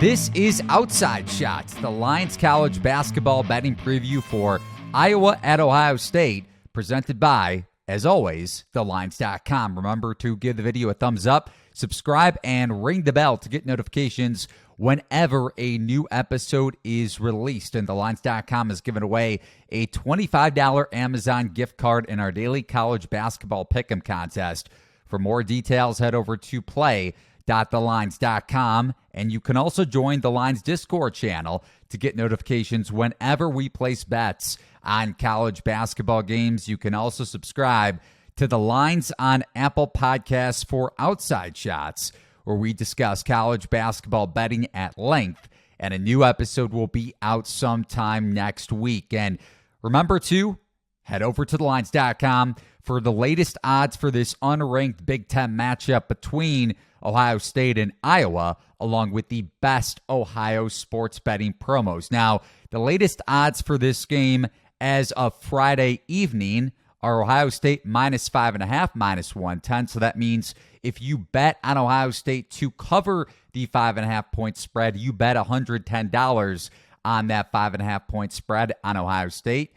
This is Outside Shots, the Lions College Basketball betting preview for Iowa at Ohio State, presented by, as always, thelines.com. Remember to give the video a thumbs up, subscribe, and ring the bell to get notifications whenever a new episode is released. And thelines.com has given away a $25 Amazon gift card in our daily college basketball pick'em contest. For more details, head over to play.thelines.com, and you can also join the Lines Discord channel to get notifications whenever we place bets on college basketball games. You can also subscribe to the Lines on Apple Podcasts for Outside Shots, where we discuss college basketball betting at length, and a new episode will be out sometime next week. And remember to head over to thelines.com for the latest odds for this unranked Big Ten matchup between Ohio State and Iowa, along with the best Ohio sports betting promos. Now, the latest odds for this game as of Friday evening are Ohio State minus 5.5, minus 110. So that means if you bet on Ohio State to cover the 5.5 point spread, you bet $110 on that 5.5 point spread on Ohio State,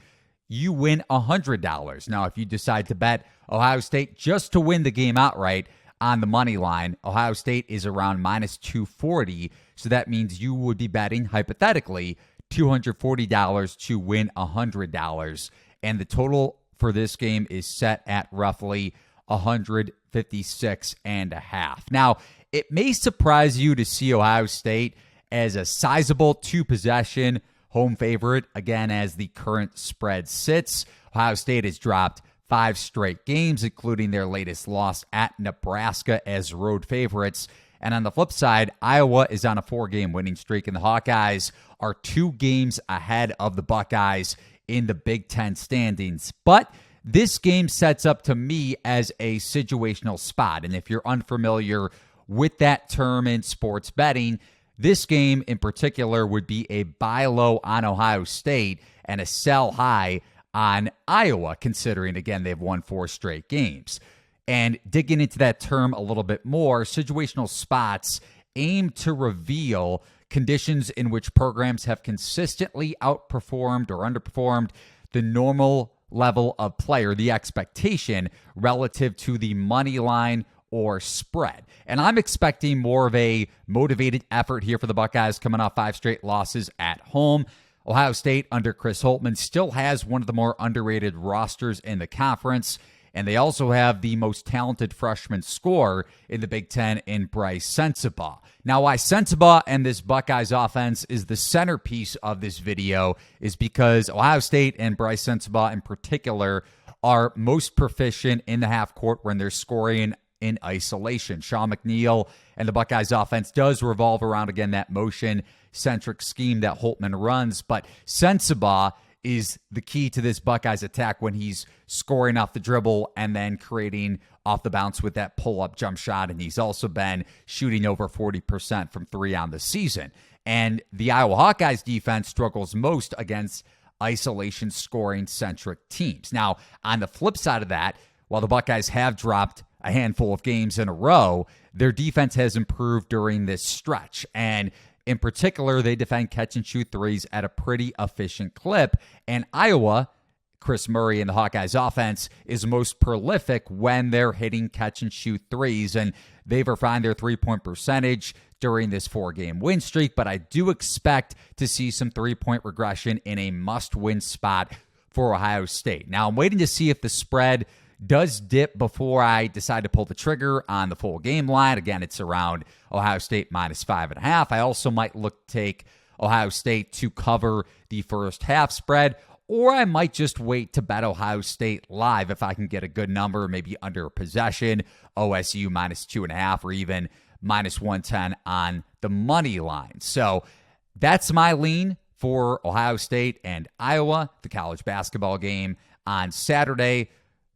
you win $100. Now, if you decide to bet Ohio State just to win the game outright on the money line, Ohio State is around minus 240. So that means you would be betting, hypothetically, $240 to win $100. And the total for this game is set at roughly 156.5. Now, it may surprise you to see Ohio State as a sizable two-possession home favorite, again, as the current spread sits. Ohio State has dropped 5 straight games, including their latest loss at Nebraska as road favorites. And on the flip side, Iowa is on a 4-game winning streak, and the Hawkeyes are 2 games ahead of the Buckeyes in the Big Ten standings. But this game sets up to me as a situational spot. And if you're unfamiliar with that term in sports betting, this game in particular would be a buy low on Ohio State and a sell high on Iowa, considering, again, they've won 4 straight games. And digging into that term a little bit more, situational spots aim to reveal conditions in which programs have consistently outperformed or underperformed the normal level of play, or the expectation relative to the money line or spread. And I'm expecting more of a motivated effort here for the Buckeyes, coming off 5 straight losses at home. Ohio State under Chris Holtmann still has one of the more underrated rosters in the conference, and they also have the most talented freshman scorer in the Big Ten in Bryce Sensabaugh. Now, why Sensabaugh and this Buckeyes offense is the centerpiece of this video is because Ohio State and Bryce Sensabaugh in particular are most proficient in the half court when they're scoring in isolation. Sean McNeil and the Buckeyes offense does revolve around, again, that motion-centric scheme that Holtmann runs, but Sensabaugh is the key to this Buckeyes attack when he's scoring off the dribble and then creating off the bounce with that pull-up jump shot, and he's also been shooting over 40% from 3 on the season. And the Iowa Hawkeyes defense struggles most against isolation scoring-centric teams. Now, on the flip side of that, while the Buckeyes have dropped a handful of games in a row, their defense has improved during this stretch. And in particular, they defend catch-and-shoot threes at a pretty efficient clip. And Iowa, Chris Murray and the Hawkeyes offense, is most prolific when they're hitting catch-and-shoot threes. And they've refined their three-point percentage during this 4-game win streak. But I do expect to see some three-point regression in a must-win spot for Ohio State. Now, I'm waiting to see if the spread does dip before I decide to pull the trigger on the full game line. Again, it's around Ohio State minus 5.5. I also might look to take Ohio State to cover the first half spread, or I might just wait to bet Ohio State live if I can get a good number, maybe under a possession, OSU minus 2.5, or even minus 110 on the money line. So that's my lean for Ohio State and Iowa, the college basketball game on Saturday,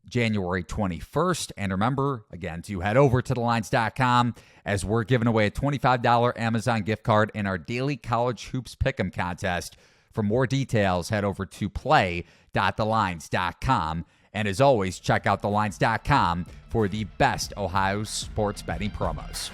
January 21st. And remember, again, to head over to thelines.com as we're giving away a $25 Amazon gift card in our daily college hoops pick'em contest. For more details, head over to play.thelines.com. And as always, check out thelines.com for the best Ohio sports betting promos.